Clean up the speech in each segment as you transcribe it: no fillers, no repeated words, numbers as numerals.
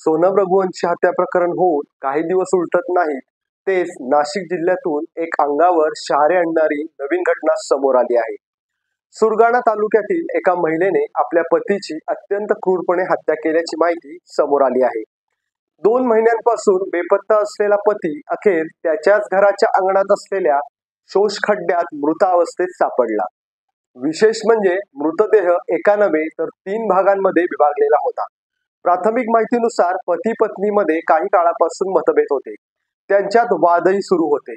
सोनम रघुवंशी हत्या प्रकरण होऊन काही दिवस उलटत नाहीत, तेच नाशिक जिल्ह्यातून एक अंगावर शहारे आणणारी नवीन घटना समोर आली आहे. सुरगाणा तालुक्यातील एका महिलेने आपल्या पतीची अत्यंत क्रूरपणे हत्या केल्याची माहिती समोर आली आहे. 2 महिन्यांपासून बेपत्ता असलेला पती अखेर त्याच्याच घराच्या अंगणात असलेल्या शोषखड्ड्यात मृत अवस्थेत सापडला. विशेष म्हणजे मृतदेह एका नव्हे तर 3 भागांमध्ये विभागलेला होता. प्राथमिक माहितीनुसार पती पत्नीमध्ये काही काळापासून मतभेद होते. त्यांच्यात वादही सुरू होते.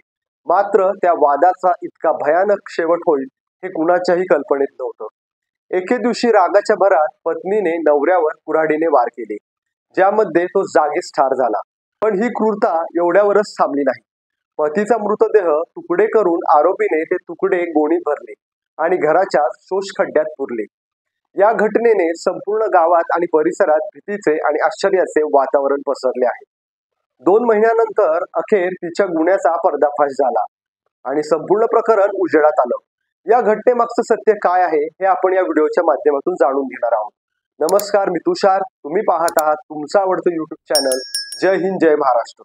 मात्र त्या वादाचा इतका भयानक शेवट होईल हे कुणाच्याही कल्पनेत नव्हतं. एके दिवशी रागाच्या भरात पत्नीने नवऱ्यावर कुऱ्हाडीने वार केले, ज्यामध्ये तो जागीच ठार झाला. पण ही क्रूरता एवढ्यावरच थांबली नाही. पतीचा मृतदेह तुकडे करून आरोपीने ते तुकडे गोणीत भरले आणि घराच्या शोषखड्ड्यात पुरले. या घटनेने संपूर्ण गावात आणि परिसरात भीतीचे आणि आश्चर्याचे वातावरण पसरले आहे. 2 महिन्यानंतर अखेर तिच्या गुन्ह्याचा पर्दाफाश झाला आणि संपूर्ण प्रकरण उजेडात आलं. या घटनेमागचं सत्य काय आहे हे आपण या व्हिडिओच्या माध्यमातून जाणून घेणार आहोत. नमस्कार, मी तुषार. तुम्ही पाहत आहात तुमचं आवडतं युट्यूब चॅनल जय हिंद जय महाराष्ट्र.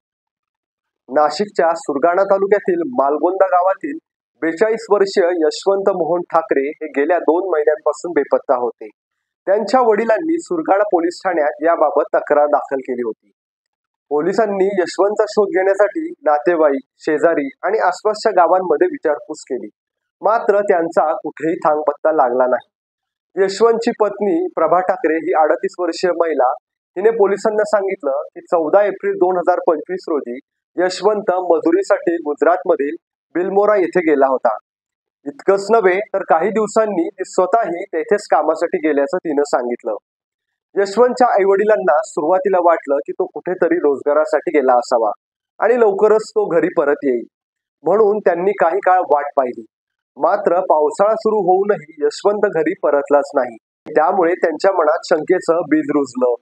नाशिकच्या सुरगाणा तालुक्यातील मालगोंदा गावातील 42 वर्षीय यशवंत मोहन ठाकरे हे गेल्या 2 महिन्यांपासून बेपत्ता होते. त्यांच्या वडिलांनी सुरगाणा पोलीस ठाण्यात याबाबत तक्रार दाखल केली होती. पोलिसांनी यशवंतचा शोध घेण्यासाठी नातेवाईक, शेजारी आणि आसपासच्या गावांमध्ये विचारपूस केली. मात्र त्यांचा कुठेही थांगपत्ता लागला नाही. यशवंतची पत्नी प्रभा ठाकरे ही 38 वर्षीय महिला हिने पोलिसांना सांगितलं की 14 एप्रिल 2025 रोजी यशवंत मजुरीसाठी गुजरातमधील बिलमोरा येथे गेला होता. इतकंच नव्हे तर काही दिवसांनी ती स्वतःही तेथेच कामासाठी गेल्याचं तिनं सांगितलं. यशवंतच्या आईवडिलांना सुरुवातीला वाटलं की तो कुठेतरी रोजगारासाठी गेला असावा आणि लवकरच तो घरी परत येईल, म्हणून त्यांनी काही काळ वाट पाहिली. मात्र पावसाळा सुरू होऊनही यशवंत घरी परतलाच नाही. त्यामुळे त्यांच्या मनात शंकेचं बीज रुजलं.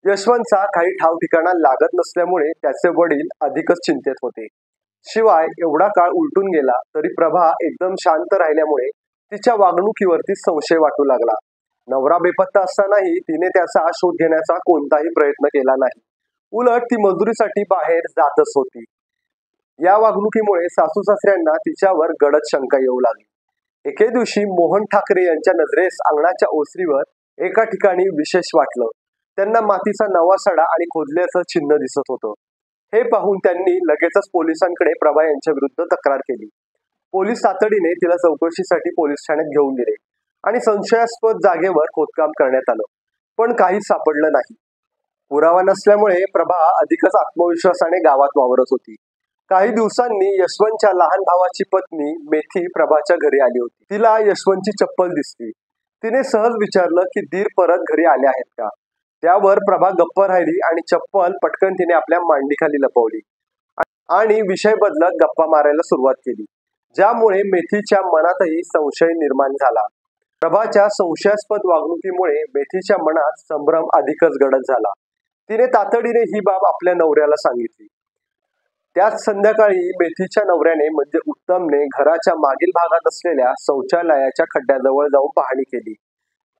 यशवंतचा काही ठाव ठिकाणा लागत नसल्यामुळे त्याचे वडील अधिकच चिंतेत होते. शिवाय एवढा काळ उलटून गेला तरी प्रभा एकदम शांत राहिल्यामुळे तिच्या वागणुकीवरती संशय वाटू लागला. नवरा बेपत्ता असतानाही तिने त्याचा शोध घेण्याचा कोणताही प्रयत्न केला नाही. उलट ती मजुरीसाठी बाहेर जातच होती. या वागणुकीमुळे सासू सासऱ्यांना तिच्यावर गडद शंका येऊ लागली. एके दिवशी मोहन ठाकरे यांच्या नजरेस अंगणाच्या ओसरीवर एका ठिकाणी विशेष वाटलं. त्यांना मातीचा नवा सडा आणि खोदल्याचं चिन्ह दिसत होतं. हे पाहून त्यांनी लगेचच पोलिसांकडे प्रभा यांच्या विरुद्ध तक्रार केली. पोलीस तातडीने तिला चौकशीसाठी पोलीस ठाण्यात घेऊन गेले आणि संशयास्पद जागेवर खोदकाम करण्यात आलं. पण काहीच सापडलं नाही. पुरावा नसल्यामुळे प्रभा अधिकच आत्मविश्वासाने गावात वावरत होती. काही दिवसांनी यशवंतच्या लहान भावाची पत्नी मेथी प्रभाच्या घरी आली होती. तिला यशवंतची चप्पल दिसली. तिने सहज विचारलं की दीर परत घरी आले आहेत का. त्यावर प्रभा गप्प राहिली आणि चप्पल पटकन तिने आपल्या मांडीखाली लपवली आणि विषय बदलत गप्पा मारायला सुरुवात केली, ज्यामुळे मेथीच्या मनातही संशय निर्माण झाला. प्रभाच्या संशयास्पद वागणुकीमुळे मेथीच्या मनात संभ्रम अधिकच गडद झाला. तिने तातडीने ही बाब आपल्या नवऱ्याला सांगितली. त्याच संध्याकाळी मेथीच्या नवऱ्याने म्हणजे उत्तमने घराच्या मागील भागात असलेल्या शौचालयाच्या खड्ड्याजवळ जाऊन पाहणी केली.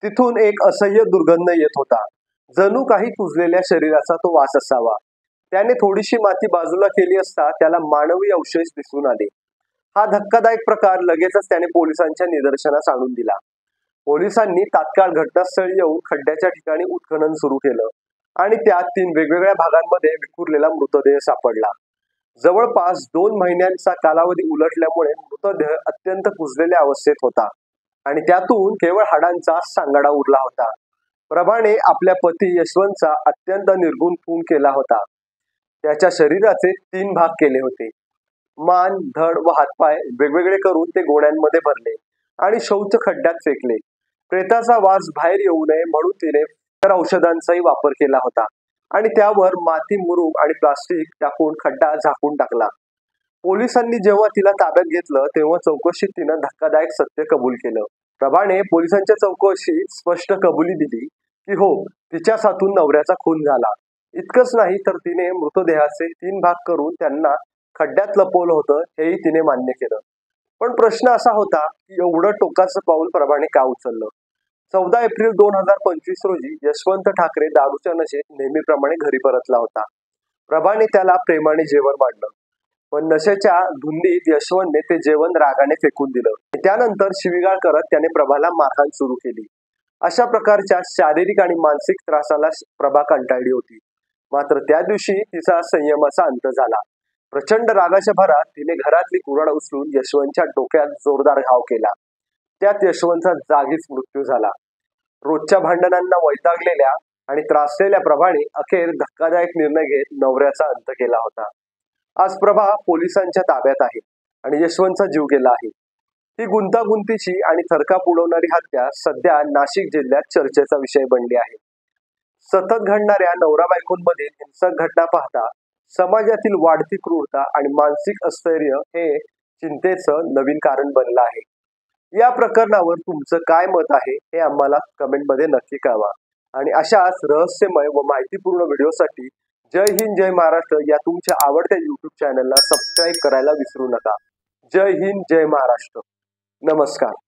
तिथून एक असह्य दुर्गंध येत होता. जणू काही कुजलेल्या शरीराचा तो वास असावा. त्याने थोडीशी माती बाजूला केली असता त्याला मानवी अवशेष दिसून आले. हा धक्कादायक प्रकार लगेचच त्याने पोलिसांच्या निदर्शनास आणून दिला. पोलिसांनी तात्काळ घटनास्थळी येऊन खड्ड्याच्या ठिकाणी उत्खनन सुरू केलं आणि त्यात 3 वेगवेगळ्या भागांमध्ये विखुरलेला मृतदेह सापडला. जवळपास 2 महिन्यांचा कालावधी उलटल्यामुळे मृतदेह अत्यंत कुजलेल्या अवस्थेत होता आणि त्यातून केवळ हाडांचा सांगाडा उरला होता. प्रभाने आपल्या पती यशवंतचा अत्यंत निर्घृण खून केला होता. त्याच्या शरीराचे 3 भाग केले होते. मान, धड व हातपाय वेगवेगळे करून ते गोण्यांमध्ये भरले आणि शौच खड्ड्यात फेकले. प्रेताचा वास बाहेर येऊ नये म्हणून तिने इतर औषधांचाही वापर केला होता आणि त्यावर माती, मुरूम आणि प्लास्टिक टाकून खड्डा झाकून टाकला. पोलिसांनी जेव्हा तिला ताब्यात घेतलं तेव्हा चौकशीत तिनं धक्कादायक सत्य कबूल केलं. प्रभाने पोलिसांच्या चौकशीत स्पष्ट कबुली दिली की हो, तिच्याच हातून नवऱ्याचा खून झाला. इतकंच नाही तर तिने मृतदेहाचे 3 भाग करून त्यांना खड्ड्यात लपवलं होतं हेही तिने मान्य केलं. पण प्रश्न असा होता की एवढं टोकाचं पाऊल प्रभाने का उचललं. 14 एप्रिल 2025 रोजी यशवंत ठाकरे दारूच्या नशेत नेहमीप्रमाणे घरी परतला होता. प्रभाने त्याला प्रेमाने जेवण वाढलं, पण नशेच्या धुंदीत यशवंतने ते जेवण रागाने फेकून दिलं. त्यानंतर शिवीगाळ करत त्याने प्रभाला मारहाण सुरू केली. अशा प्रकारच्या शारीरिक आणि मानसिक त्रासाला प्रभा कंटाळली होती. मात्र त्या दिवशी तिचा संयमाचा अंत झाला. प्रचंड रागाच्या भरात तिने घरातली कुऱ्हाड उचलून यशवंतच्या डोक्यात जोरदार घाव केला. त्यात यशवंतचा जागीच मृत्यू झाला. रोजच्या भांडणांना वैतागलेल्या आणि त्रासलेल्या प्रभाने अखेर धक्कादायक निर्णय घेत नवऱ्याचा अंत केला होता. आज प्रभा पोलिसांच्या ताब्यात आहे आणि यशवंतचा जीव गेला आहे. ही गुंतागुंतीची आणि थरकाप उडवणारी हत्या सध्या नाशिक जिल्ह्यात चर्चेचा विषय बनली आहे. सतत घडणाऱ्या नवरा बायकोंमधील हिंसक घटना पाहता समाजातील वाढती क्रूरता आणि मानसिक स्थैर्य हे चिंतेचं नवीन कारण बनलं आहे. या प्रकरणावर तुमचं काय मत आहे हे आम्हाला कमेंटमध्ये नक्की कळवा. आणि अशाच रहस्यमय व माहितीपूर्ण व्हिडिओसाठी जय हिंद जय महाराष्ट्र या तुमच्या आवडत्या YouTube चॅनलला सबस्क्राईब करायला विसरू नका. जय हिंद जय महाराष्ट्र. नमस्कार.